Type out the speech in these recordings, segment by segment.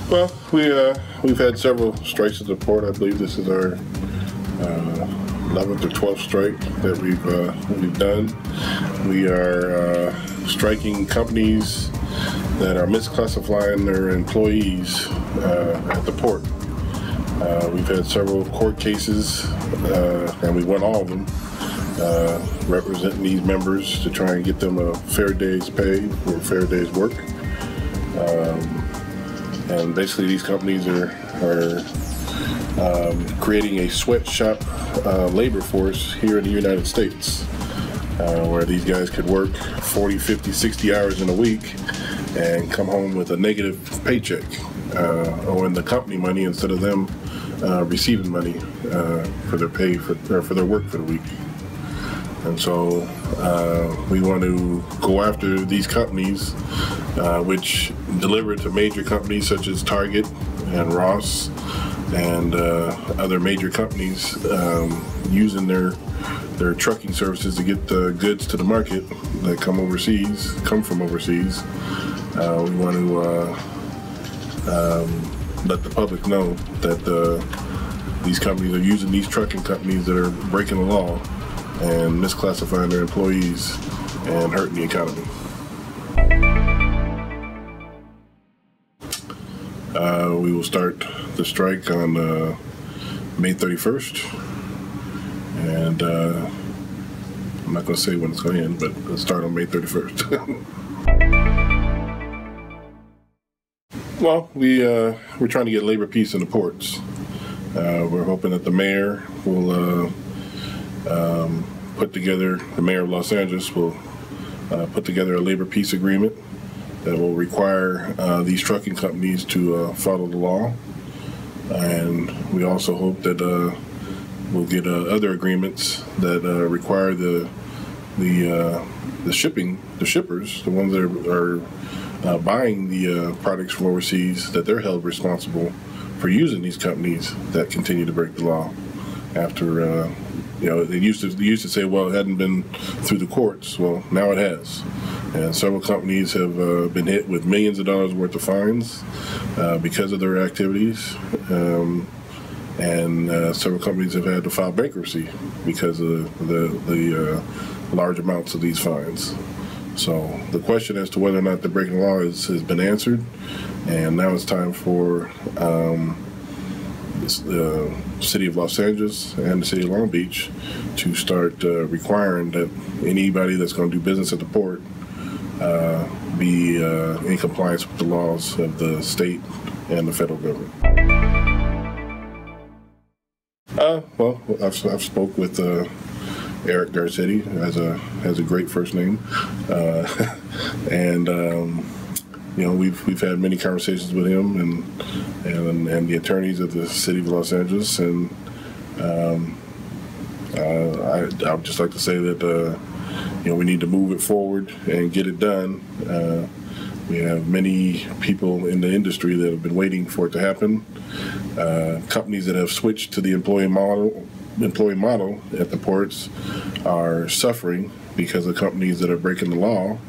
Well, we've had several strikes at the port. I believe this is our 11th or 12th strike that we've done. We are striking companies that are misclassifying their employees at the port. We've had several court cases, and we won all of them, representing these members to try and get them a fair day's pay or a fair day's work. And basically, these companies are creating a sweatshop labor force here in the United States, where these guys could work 40, 50, 60 hours in a week and come home with a negative paycheck, owing the company money instead of them receiving money for their pay for their work for the week. And so we want to go after these companies, which deliver to major companies such as Target and Ross and other major companies, using their trucking services to get the goods to the market that come from overseas. We want to let the public know that these companies are using these trucking companies that are breaking the law and misclassifying their employees and hurting the economy. We will start the strike on May 31st, and I'm not going to say when it's going to end, but it'll start on May 31st. Well, we're trying to get labor peace in the ports. We're hoping that the mayor will the mayor of Los Angeles will put together a labor peace agreement that will require these trucking companies to follow the law. And we also hope that we'll get other agreements that require the shippers, the ones that are buying the products from overseas, that they're held responsible for using these companies that continue to break the law. After they used to say, well, it hadn't been through the courts. Well, now it has, and several companies have been hit with millions of dollars worth of fines because of their activities, and several companies have had to file bankruptcy because of the large amounts of these fines. So the question as to whether or not they're breaking the law has been answered, and now it's time for the city of Los Angeles and the city of Long Beach to start requiring that anybody that's going to do business at the port be in compliance with the laws of the state and the federal government. Well, I've spoke with Eric Garcetti, has a great first name, and we've had many conversations with him and the attorneys of the city of Los Angeles, and I would just like to say that we need to move it forward and get it done. We have many people in the industry that have been waiting for it to happen. Companies that have switched to the employee model at the ports are suffering because the companies that are breaking the law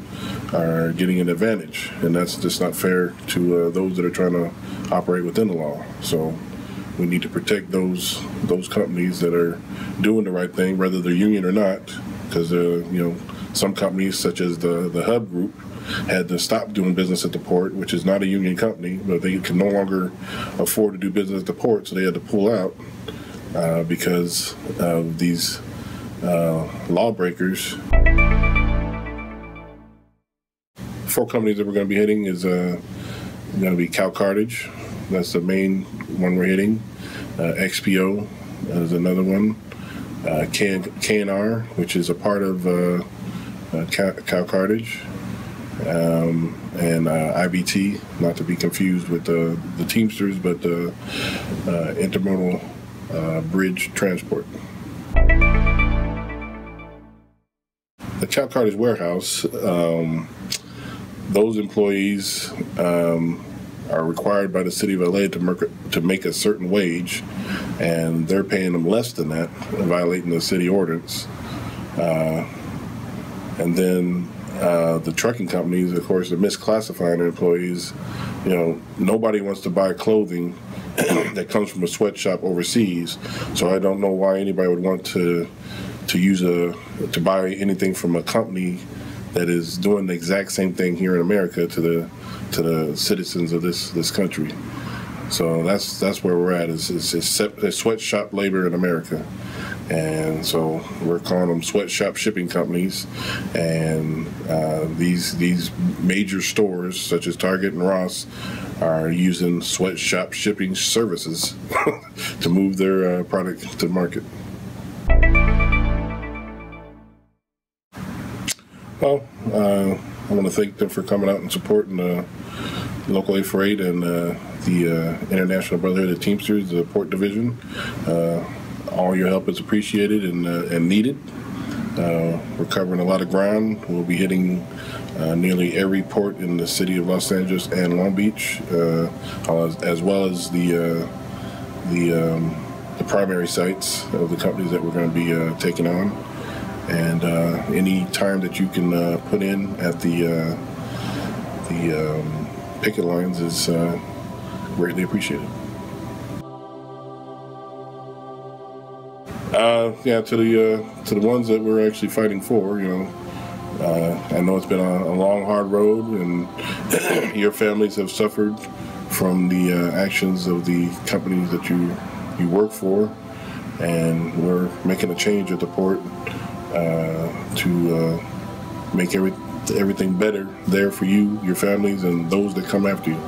are getting an advantage, and that's just not fair to those that are trying to operate within the law. So we need to protect those companies that are doing the right thing, whether they're union or not, because some companies such as the Hub Group had to stop doing business at the port, which is not a union company, but they can no longer afford to do business at the port, so they had to pull out because of these lawbreakers. 4 companies that we're going to be hitting is going to be Cal Cartage. That's the main one we're hitting. XPO is another one. K&R, which is a part of Cal Cartage. And IBT, not to be confused with the Teamsters, but the Intermodal Bridge Transport. The Cal Cartage warehouse, those employees are required by the city of LA to make a certain wage, and they're paying them less than that, violating the city ordinance. And then the trucking companies, of course, are misclassifying their employees. Nobody wants to buy clothing that comes from a sweatshop overseas. So I don't know why anybody would want to buy anything from a company that is doing the exact same thing here in America to the citizens of this country. So that's where we're at. It's sweatshop labor in America. And so we're calling them sweatshop shipping companies, and these major stores such as Target and Ross are using sweatshop shipping services to move their product to market. Well, I want to thank them for coming out and supporting Local 848 and the International Brotherhood of Teamsters, the Port Division. All your help is appreciated and needed. We're covering a lot of ground. We'll be hitting nearly every port in the city of Los Angeles and Long Beach, as well as the primary sites of the companies that we're going to be taking on. And any time that you can put in at the picket lines is greatly appreciated. To the ones that we're actually fighting for, I know it's been a long, hard road, and your families have suffered from the actions of the companies that you work for, and we're making a change at the port to make everything better there for you, your families, and those that come after you.